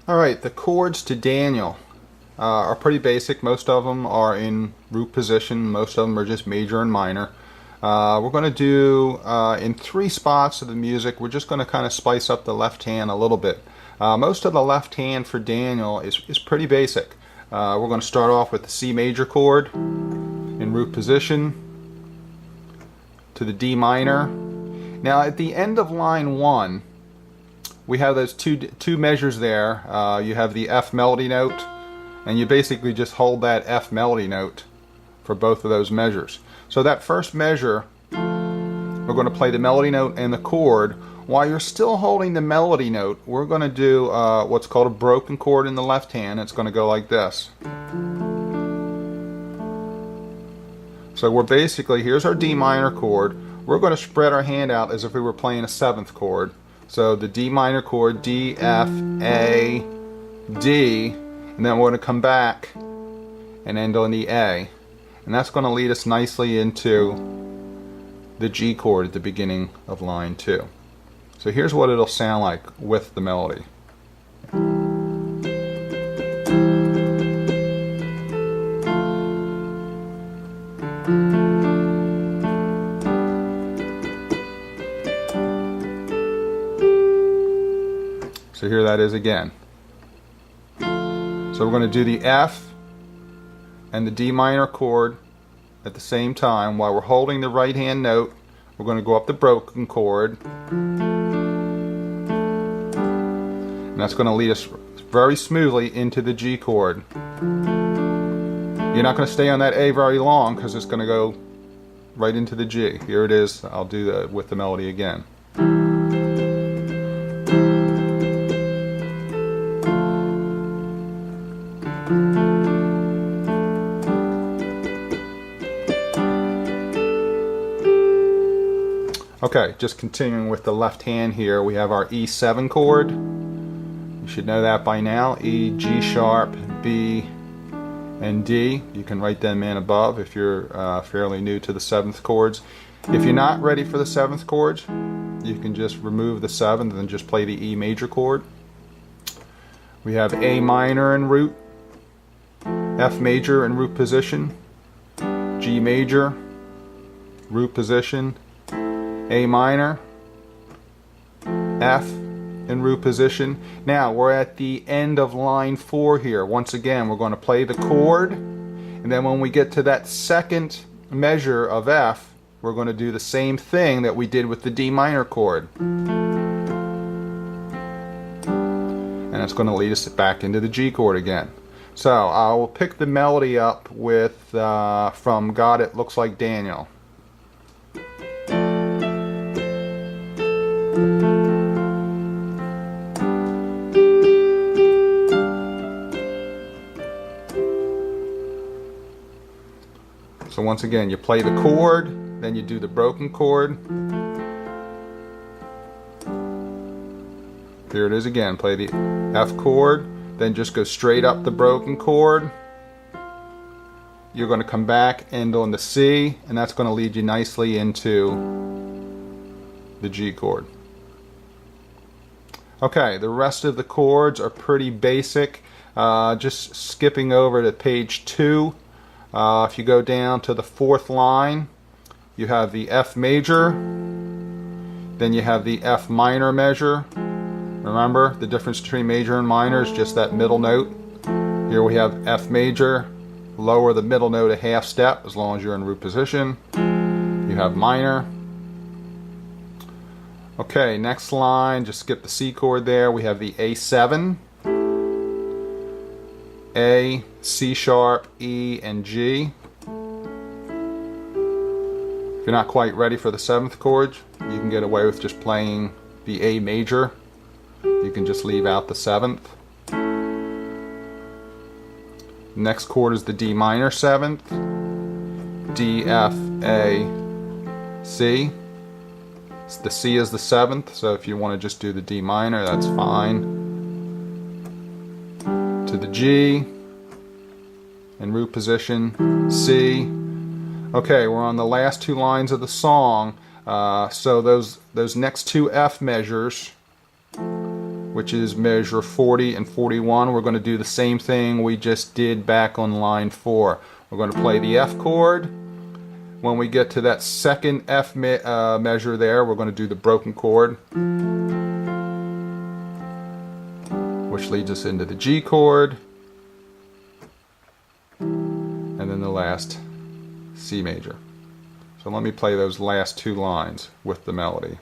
Alright, the chords to Daniel are pretty basic. Most of them are in root position. Most of them are just major and minor. We're going to do, in 3 spots of the music, we're just going to kind of spice up the left hand a little bit. Most of the left hand for Daniel is pretty basic. We're going to start off with the C major chord in root position to the D minor. Now at the end of line 1, we have those two measures there. You have the F melody note, and you basically just hold that F melody note for both of those measures. So that first measure, we're going to play the melody note and the chord. While you're still holding the melody note, we're going to do what's called a broken chord in the left hand. It's going to go like this. So we're basically, here's our D minor chord. We're going to spread our hand out as if we were playing a 7th chord. So the D minor chord, D, F, A, D, and then we're going to come back and end on the A. And that's going to lead us nicely into the G chord at the beginning of line 2. So here's what it'll sound like with the melody. So here that is again. So we're going to do the F and the D minor chord at the same time. While we're holding the right hand note, we're going to go up the broken chord. And that's going to lead us very smoothly into the G chord. You're not going to stay on that A very long because it's going to go right into the G. Here it is. I'll do that with the melody again. Okay, just continuing with the left hand here, we have our E7 chord. You should know that by now. E, G sharp, B, and D. You can write them in above if you're fairly new to the 7th chords. If you're not ready for the 7th chords, you can just remove the 7th and just play the E major chord. We have A minor in root, F major in root position, G major, root position, A minor, F in root position. Now we're at the end of line 4 here. Once again, we're going to play the chord, and then when we get to that second measure of F, we're going to do the same thing that we did with the D minor chord. And it's going to lead us back into the G chord again. So I will pick the melody up with from God It Looks Like Daniel. So once again, you play the chord, then you do the broken chord. Here it is again, play the F chord, then just go straight up the broken chord. You're going to come back, end on the C, and that's going to lead you nicely into the G chord. Okay, the rest of the chords are pretty basic. Just skipping over to page 2. If you go down to the 4th line, you have the F major, then you have the F minor measure. Remember, the difference between major and minor is just that middle note. Here we have F major, lower the middle note a half step as long as you're in root position. You have minor. Okay, next line, just skip the C chord there. We have the A7, A, C sharp, E, and G. If you're not quite ready for the 7th chord, you can get away with just playing the A major. You can just leave out the 7th. Next chord is the D minor 7th. D, F, A, C. The C is the 7th, so if you want to just do the D minor, that's fine. To the G, in root position, C. Okay, we're on the last 2 lines of the song. So those next 2 F measures which is measure 40 and 41. We're going to do the same thing we just did back on line 4. We're going to play the F chord. When we get to that second F measure there, we're going to do the broken chord, which leads us into the G chord, and then the last C major. So let me play those last two lines with the melody.